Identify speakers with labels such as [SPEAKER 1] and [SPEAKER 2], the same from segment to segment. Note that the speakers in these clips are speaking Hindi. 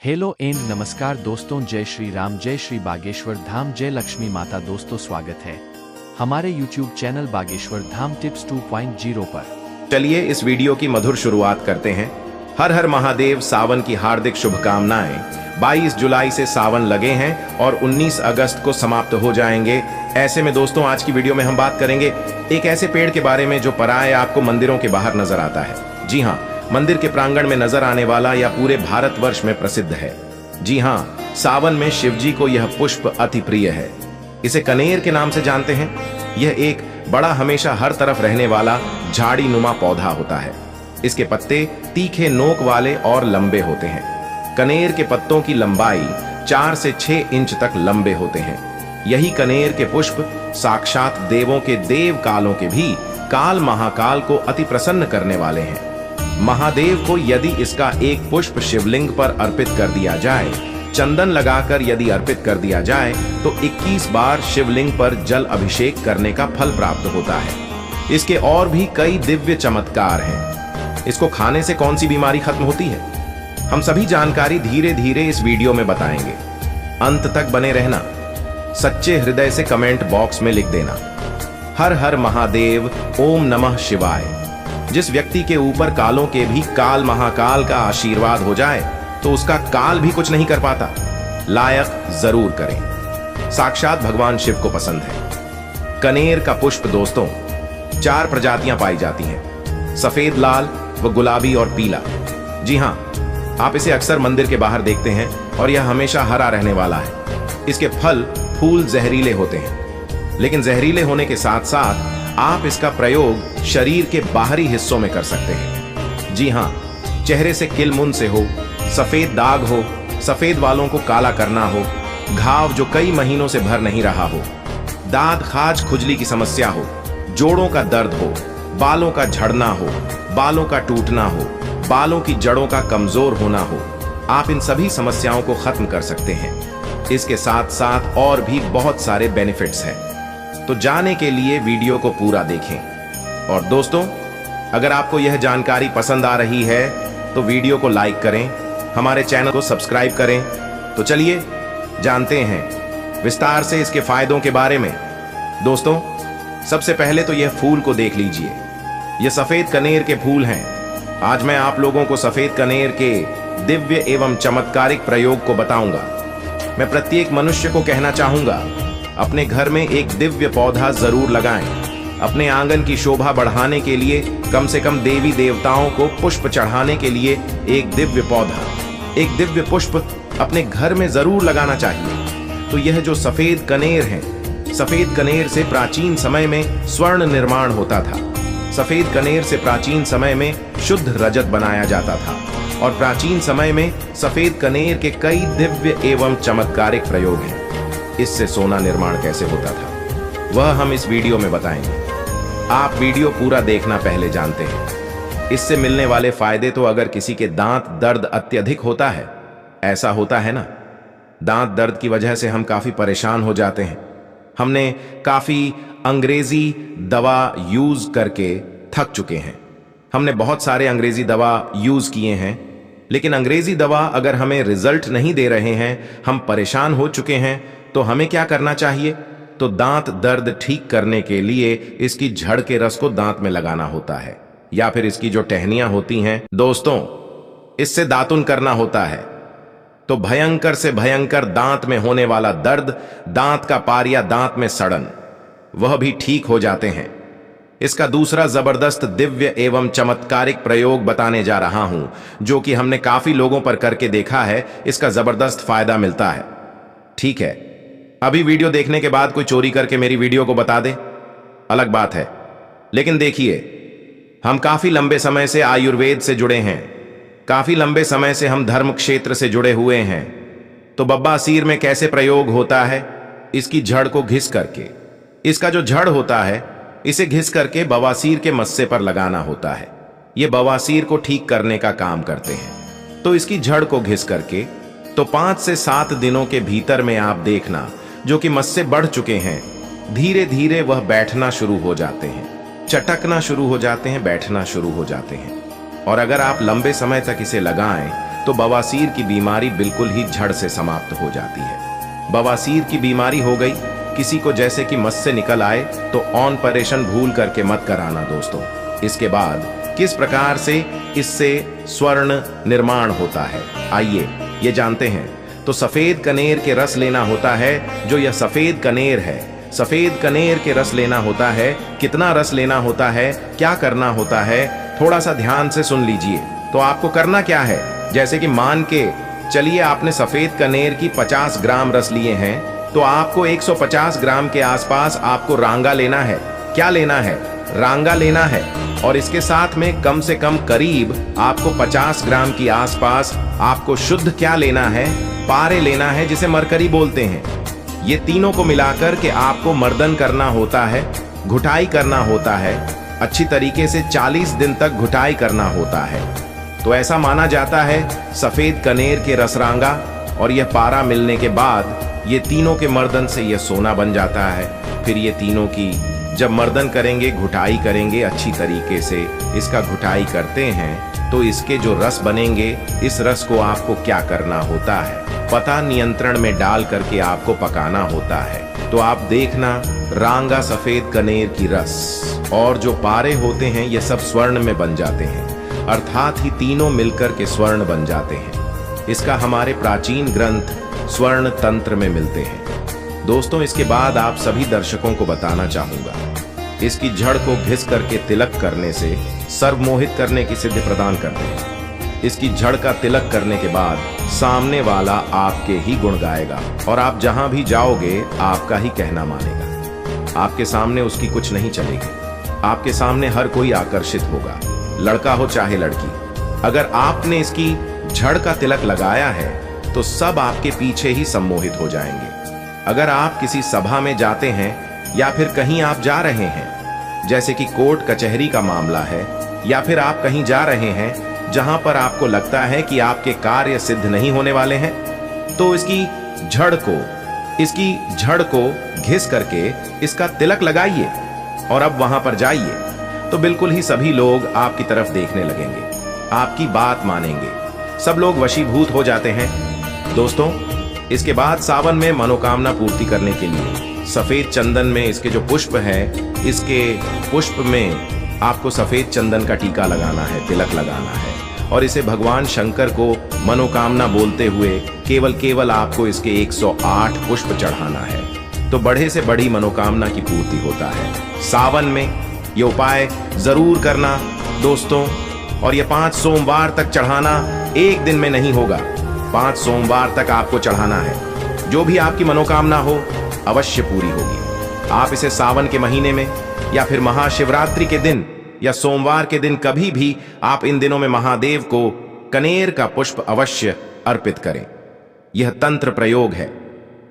[SPEAKER 1] हेलो एंड नमस्कार दोस्तों, जय श्री राम, जय श्री बागेश्वर धाम, जय लक्ष्मी माता। दोस्तों स्वागत है हमारे YouTube channel Bageshwar Dham tips 2.0 पर।
[SPEAKER 2] चलिए इस वीडियो की मधुर शुरुआत करते हैं। हर हर महादेव। सावन की हार्दिक शुभकामनाएं। 22 जुलाई से सावन लगे हैं और 19 अगस्त को समाप्त हो जाएंगे। ऐसे में दोस्तों आज की वीडियो में हम बात करेंगे एक ऐसे पेड़ के बारे में जो पराए आपको मंदिरों के बाहर नजर आता है। जी हाँ, मंदिर के प्रांगण में नजर आने वाला या पूरे भारतवर्ष में प्रसिद्ध है। जी हाँ, सावन में शिवजी को यह पुष्प अति प्रिय है। इसे कनेर के नाम से जानते हैं। यह एक बड़ा, हमेशा हर तरफ रहने वाला झाड़ी नुमा पौधा होता है। इसके पत्ते तीखे नोक वाले और लंबे होते हैं। कनेर के पत्तों की लंबाई 4 से 6 इंच तक लंबे होते हैं। यही कनेर के पुष्प साक्षात देवों के देव कालों के भी काल महाकाल को अति प्रसन्न करने वाले हैं। महादेव को यदि इसका एक पुष्प शिवलिंग पर अर्पित कर दिया जाए, चंदन लगाकर यदि अर्पित कर दिया जाए, तो 21 बार शिवलिंग पर जल अभिषेक करने का फल प्राप्त होता है। इसके और भी कई दिव्य चमत्कार हैं। इसको खाने से कौन सी बीमारी खत्म होती है, हम सभी जानकारी धीरे धीरे इस वीडियो में बताएंगे। अंत तक बने रहना। सच्चे हृदय से कमेंट बॉक्स में लिख देना, हर हर महादेव, ओम नमः शिवाय। जिस व्यक्ति के ऊपर कालों के भी काल महाकाल का आशीर्वाद हो जाए तो उसका काल भी कुछ नहीं कर पाता। लायक जरूर करें। साक्षात भगवान शिव को पसंद है। कनेर का पुष्प दोस्तों 4 प्रजातियां पाई जाती हैं, सफेद, लाल व गुलाबी और पीला। जी हां, आप इसे अक्सर मंदिर के बाहर देखते हैं और यह हमेशा हरा रहने वाला है। इसके फल फूल जहरीले होते हैं, लेकिन जहरीले होने के साथ साथ आप इसका प्रयोग शरीर के बाहरी हिस्सों में कर सकते हैं। जी हां, चेहरे से किलमुन से हो, सफेद दाग हो, सफेद वालों को काला करना हो, घाव जो कई महीनों से भर नहीं रहा हो, दांत खाज खुजली की समस्या हो, जोड़ों का दर्द हो, बालों का झड़ना हो, बालों का टूटना हो, बालों की जड़ों का कमजोर होना हो, आप इन सभी समस्याओं को खत्म कर सकते हैं। इसके साथ साथ और भी बहुत सारे बेनिफिट्स हैं, तो जानने के लिए वीडियो को पूरा देखें। और दोस्तों, अगर आपको यह जानकारी पसंद आ रही है तो वीडियो को लाइक करें, हमारे चैनल को सब्सक्राइब करें। तो चलिए जानते हैं विस्तार से इसके फायदों के बारे में। दोस्तों, सबसे पहले तो यह फूल को देख लीजिए। यह सफेद कनेर के फूल हैं। आज मैं आप लोगों को सफेद कनेर के दिव्य एवं चमत्कारिक प्रयोग को बताऊंगा। मैं प्रत्येक मनुष्य को कहना चाहूंगा, अपने घर में एक दिव्य पौधा जरूर लगाएं। अपने आंगन की शोभा बढ़ाने के लिए, कम से कम देवी देवताओं को पुष्प चढ़ाने के लिए एक दिव्य पौधा, एक दिव्य पुष्प अपने घर में जरूर लगाना चाहिए। तो यह जो सफेद कनेर है, सफेद कनेर से प्राचीन समय में स्वर्ण निर्माण होता था। सफेद कनेर से प्राचीन समय में शुद्ध रजत बनाया जाता था और प्राचीन समय में सफेद कनेर के कई दिव्य एवं चमत्कारिक प्रयोग हैं। इससे सोना निर्माण कैसे होता था वह हम इस वीडियो में बताएंगे। आप वीडियो पूरा देखना पहले जानते हैं। इससे मिलने वाले फायदे तो अगर किसी के दांत दर्द अत्यधिक होता है, ऐसा होता है ना, दांत दर्द की वजह से हम काफी परेशान हो जाते हैं। हमने काफी अंग्रेजी दवा यूज करके थक चुके हैं। हमने बहुत सारे अंग्रेजी दवा यूज किए हैं, लेकिन अंग्रेजी दवा अगर हमें रिजल्ट नहीं दे रहे हैं, हम परेशान हो चुके हैं, तो हमें क्या करना चाहिए? तो दांत दर्द ठीक करने के लिए इसकी जड़ के रस को दांत में लगाना होता है, या फिर इसकी जो टहनियां होती हैं दोस्तों, इससे दातुन करना होता है। तो भयंकर से भयंकर दांत में होने वाला दर्द, दांत का पार या दांत में सड़न, वह भी ठीक हो जाते हैं। इसका दूसरा जबरदस्त दिव्य एवं चमत्कारिक प्रयोग बताने जा रहा हूं, जो कि हमने काफी लोगों पर करके देखा है। इसका जबरदस्त फायदा मिलता है। ठीक है, अभी वीडियो देखने के बाद कोई चोरी करके मेरी वीडियो को बता दे, अलग बात है। लेकिन देखिए, हम काफी लंबे समय से आयुर्वेद से जुड़े हैं, काफी लंबे समय से हम धर्म क्षेत्र से जुड़े हुए हैं। तो बब्बासीर में कैसे प्रयोग होता है? इसकी जड़ को घिस करके, इसका जो जड़ होता है, इसे घिस करके बवासीर के मस्से पर लगाना होता है। ये बवासीर को ठीक करने का काम करते हैं। तो इसकी जड़ को घिस करके, तो 5 से 7 दिनों के भीतर में आप देखना, जो कि मस्से बढ़ चुके हैं, धीरे धीरे वह बैठना शुरू हो जाते हैं, चटकना शुरू हो जाते हैं, बैठना शुरू हो जाते हैं। और अगर आप लंबे समय तक इसे लगाएं तो बवासीर की बीमारी बिल्कुल ही झड़ से समाप्त हो जाती है। बवासीर की बीमारी हो गई, किसी को जैसे कि मस से निकल आए तो ऑपरेशन भूल करके मत कराना दोस्तों। इसके बाद किस प्रकार से इससे स्वर्ण निर्माण होता है, आइए ये जानते हैं। तो सफेद कनेर के रस लेना होता है। जो यह सफेद कनेर है, सफेद कनेर के रस लेना होता है। कितना रस लेना होता है, क्या करना होता है, थोड़ा सा ध्यान से सुन लीजिए। तो आपको करना क्या है, जैसे कि मान के चलिए आपने सफेद कनेर की 50 ग्राम रस लिए हैं, तो आपको 150 ग्राम के आसपास आपको रांगा लेना है। क्या लेना है, रांगा लेना है। और इसके साथ में कम से कम करीब आपको 50 ग्राम की आसपास आपको शुद्ध क्या लेना है, पारे लेना है, जिसे मरकरी बोलते हैं। ये तीनों को मिलाकर के आपको मर्दन करना होता है, घुटाई करना होता है। अच्छी तरीके से 40 दिन तक घुटाई करना होता है। तो ऐसा माना जाता है सफेद कनेर के रसरांगा और यह पारा मिलने के बाद ये तीनों के मर्दन से यह सोना बन जाता है। फिर ये तीनों की जब मर्दन करेंगे, घुटाई करेंगे अच्छी तरीके से, इसका घुटाई करते हैं तो इसके जो रस बनेंगे, इस रस को आपको क्या करना होता है, पता नियंत्रण में डाल करके आपको पकाना होता है। तो आप देखना, रांगा, सफेद कनेर की रस और जो पारे होते हैं ये सब स्वर्ण में बन जाते हैं, अर्थात ही तीनों मिलकर के स्वर्ण बन जाते हैं। इसका हमारे प्राचीन ग्रंथ स्वर्ण तंत्र में मिलते हैं दोस्तों। इसके बाद आप सभी दर्शकों को बताना चाहूंगा, इसकी जड़ को घिस करके तिलक करने से सर्वमोहित करने की सिद्धि प्रदान करते हैं। इसकी जड़ का तिलक करने के बाद सामने वाला आपके ही गुण गाएगा और आप जहां भी जाओगे आपका ही कहना मानेगा। आपके सामने उसकी कुछ नहीं चलेगी, आपके सामने हर कोई आकर्षित होगा, लड़का हो चाहे लड़की। अगर आपने इसकी जड़ का तिलक लगाया है तो सब आपके पीछे ही सम्मोहित हो जाएंगे। अगर आप किसी सभा में जाते हैं या फिर कहीं आप जा रहे हैं, जैसे कि कोर्ट कचहरी का मामला है, या फिर आप कहीं जा रहे हैं जहां पर आपको लगता है कि आपके कार्य सिद्ध नहीं होने वाले हैं, तो इसकी जड़ को घिस करके इसका तिलक लगाइए और अब वहां पर जाइए तो बिल्कुल ही सभी लोग आपकी तरफ देखने लगेंगे, आपकी बात मानेंगे, सब लोग वशीभूत हो जाते हैं दोस्तों। इसके बाद सावन में मनोकामना पूर्ति करने के लिए सफेद चंदन में इसके जो पुष्प है, इसके पुष्प में आपको सफेद चंदन का टीका लगाना है, तिलक लगाना है और इसे भगवान शंकर को मनोकामना बोलते हुए केवल आपको इसके 108 पुष्प चढ़ाना है। तो बढ़े से बड़ी मनोकामना की पूर्ति होता है। सावन में ये उपाय जरूर करना दोस्तों। और ये 5 सोमवार तक चढ़ाना, एक दिन में नहीं होगा, 5 सोमवार तक आपको चढ़ाना है। जो भी आपकी मनोकामना हो अवश्य पूरी होगी। आप इसे सावन के महीने में या फिर महाशिवरात्रि के दिन या सोमवार के दिन, कभी भी आप इन दिनों में महादेव को कनेर का पुष्प अवश्य अर्पित करें। यह तंत्र प्रयोग है।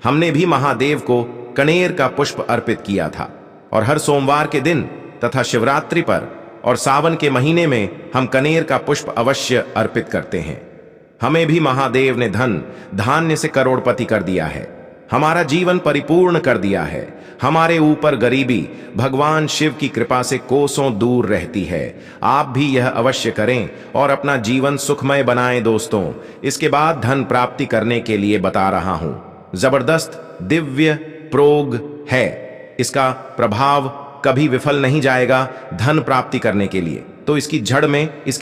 [SPEAKER 2] हमने भी महादेव को कनेर का पुष्प अर्पित किया था और हर सोमवार के दिन तथा शिवरात्रि पर और सावन के महीने में हम कनेर का पुष्प अवश्य अर्पित करते हैं। हमें भी महादेव ने धन धान्य से करोड़पति कर दिया है, हमारा जीवन परिपूर्ण कर दिया है। हमारे ऊपर गरीबी भगवान शिव की कृपा से कोसों दूर रहती है। आप भी यह अवश्य करें और अपना जीवन सुखमय बनाएं दोस्तों। इसके बाद धन प्राप्ति करने के लिए बता रहा हूं, जबरदस्त दिव्य प्रोग है। इसका प्रभाव कभी विफल नहीं जाएगा धन प्राप्ति करने के लिए। तो इसकी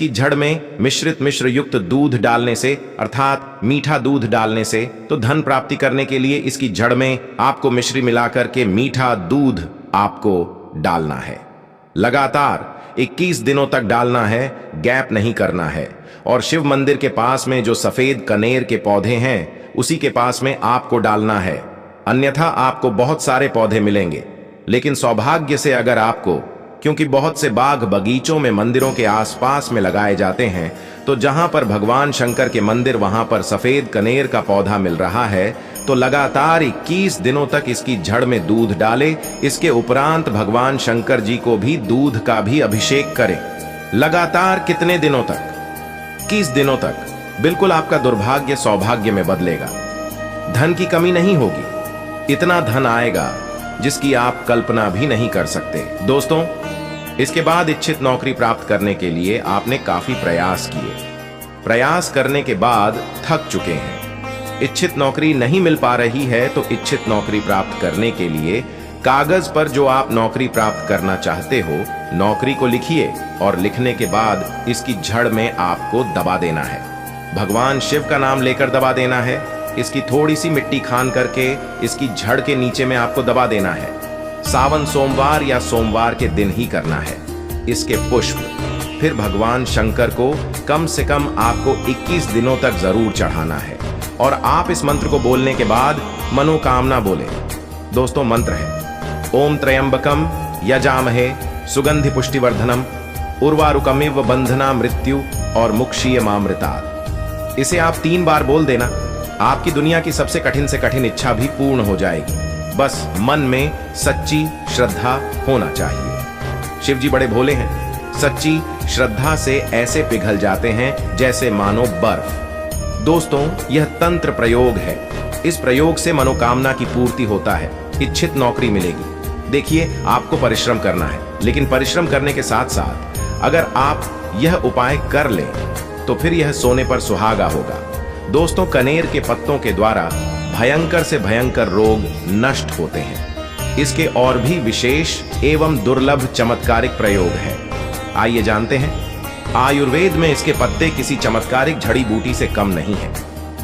[SPEAKER 2] जड़ में मिश्र युक्त दूध डालने से, अर्थात मीठा दूध डालने से, तो धन प्राप्ति करने के लिए इसकी जड़ में आपको मिश्री मिलाकर के मीठा दूध आपको डालना है। लगातार 21 दिनों तक डालना है, गैप नहीं करना है। और शिव मंदिर के पास में जो सफेद कनेर के पौधे हैं उसी के पास में आपको डालना है। अन्यथा आपको बहुत सारे पौधे मिलेंगे, लेकिन सौभाग्य से अगर आपको, क्योंकि बहुत से बाग बगीचों में मंदिरों के आसपास में लगाए जाते हैं, तो जहां पर भगवान शंकर के मंदिर वहां पर सफेद कनेर का पौधा मिल रहा है, तो लगातार 21 दिनों तक इसकी जड़ में दूध डालें। इसके उपरांत भगवान शंकर जी को भी दूध का भी अभिषेक करें। लगातार कितने दिनों तक? 21 दिनों तक। बिल्कुल आपका दुर्भाग्य सौभाग्य में बदलेगा। धन की कमी नहीं होगी, इतना धन आएगा जिसकी आप कल्पना भी नहीं कर सकते दोस्तों। इसके बाद इच्छित नौकरी प्राप्त करने के लिए आपने काफी प्रयास किए, प्रयास करने के बाद थक चुके हैं, इच्छित नौकरी नहीं मिल पा रही है, तो इच्छित नौकरी प्राप्त करने के लिए कागज पर जो आप नौकरी प्राप्त करना चाहते हो, नौकरी को लिखिए और लिखने के बाद इसकी जड़ में आपको दबा देना है। भगवान शिव का नाम लेकर दबा देना है। इसकी थोड़ी सी मिट्टी खान करके इसकी जड़ के नीचे में आपको दबा देना है। सावन सोमवार या सोमवार के दिन ही करना है। इसके पुष्प फिर भगवान शंकर को कम से कम आपको 21 दिनों तक जरूर चढ़ाना है। और आप इस मंत्र को बोलने के बाद मनोकामना बोले। दोस्तों, मंत्र है ओम त्र्यंबकम यजामहे सुगंधि पुष्टिवर्धनम उर्वारुकमिव बंधना मृत्यु और मुक्षीयमामृतात्। इसे आप 3 बार बोल देना, आपकी दुनिया की सबसे कठिन से कठिन इच्छा भी पूर्ण हो जाएगी। बस मन में सच्ची श्रद्धा होना चाहिए। शिव जी बड़े भोले हैं, सच्ची श्रद्धा से ऐसे पिघल जाते हैं जैसे मानो बर्फ। दोस्तों, यह तंत्र प्रयोग है। इस प्रयोग से मनोकामना की पूर्ति होता है, इच्छित नौकरी मिलेगी। देखिए, आपको परिश्रम करना है, लेकिन परिश्रम करने के साथ साथ अगर आप यह उपाय कर लें तो फिर यह सोने पर सुहागा होगा। दोस्तों, कनेर के पत्तों के द्वारा भयंकर से भयंकर रोग नष्ट होते हैं। इसके और भी विशेष एवं दुर्लभ चमत्कारिक प्रयोग है। आइए जानते हैं। आयुर्वेद में इसके पत्ते किसी चमत्कारिक जड़ी बूटी से कम नहीं है।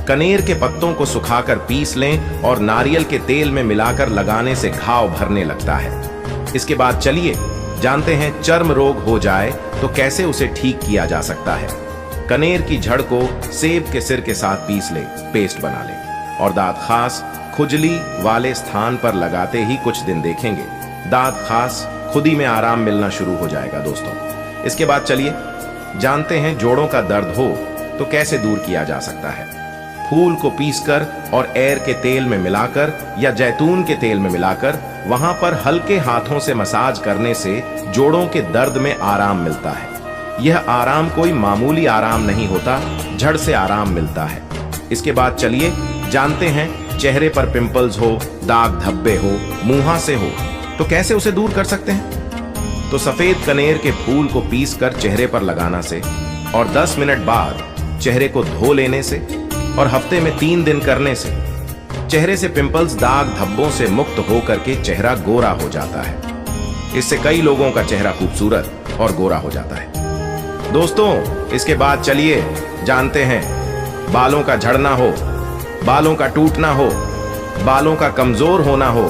[SPEAKER 2] कनेर के पत्तों को सुखाकर पीस लें और नारियल के तेल में मिलाकर लगाने से घाव भरने लगता है। इसके बाद चलिए जानते हैं, चर्म रोग हो जाए तो कैसे उसे ठीक किया जा सकता है। कनेर की जड़ को सेब के सिर के साथ पीस ले, पेस्ट बना ले और दांत खास खुजली वाले स्थान पर लगाते ही कुछ दिन देखेंगे दांत खास खुद ही में आराम मिलना शुरू हो जाएगा। दोस्तों, इसके बाद चलिए जानते हैं, जोड़ों का दर्द हो तो कैसे दूर किया जा सकता है। फूल को पीसकर और एर के तेल में मिलाकर या जैतून के तेल में मिलाकर वहां पर हल्के हाथों से मसाज करने से जोड़ों के दर्द में आराम मिलता है। यह आराम कोई मामूली आराम नहीं होता, जड़ से आराम मिलता है। इसके बाद चलिए जानते हैं, चेहरे पर पिंपल्स हो, दाग धब्बे हो, मुहासे हो तो कैसे उसे दूर कर सकते हैं। तो सफेद कनेर के फूल को पीसकर चेहरे पर लगाना से और 10 मिनट बाद चेहरे को धो लेने से और हफ्ते में 3 दिन करने से चेहरे से पिंपल्स, दाग धब्बों से मुक्त होकर के चेहरा गोरा हो जाता है। इससे कई लोगों का चेहरा खूबसूरत और गोरा हो जाता है। दोस्तों, इसके बाद चलिए जानते हैं, बालों का झड़ना हो, बालों का टूटना हो, बालों का कमजोर होना हो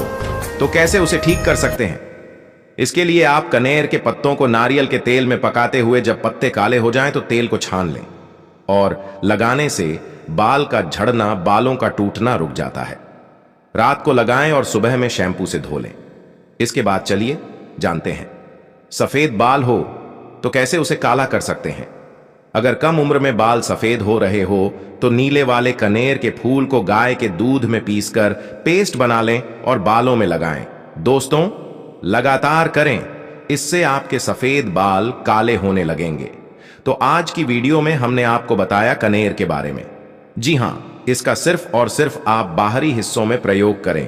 [SPEAKER 2] तो कैसे उसे ठीक कर सकते हैं। इसके लिए आप कनेर के पत्तों को नारियल के तेल में पकाते हुए जब पत्ते काले हो जाएं तो तेल को छान लें और लगाने से बाल का झड़ना, बालों का टूटना रुक जाता है। रात को लगाएं और सुबह में शैम्पू से धो लें। इसके बाद चलिए जानते हैं, सफेद बाल हो तो कैसे उसे काला कर सकते हैं। अगर कम उम्र में बाल सफेद हो रहे हो तो नीले वाले कनेर के फूल को गाय के दूध में पीसकर पेस्ट बना लें और बालों में लगाएं। दोस्तों, लगातार करें, इससे आपके सफेद बाल काले होने लगेंगे। तो आज की वीडियो में हमने आपको बताया कनेर के बारे में। जी हां, इसका सिर्फ और सिर्फ आप बाहरी हिस्सों में प्रयोग करें।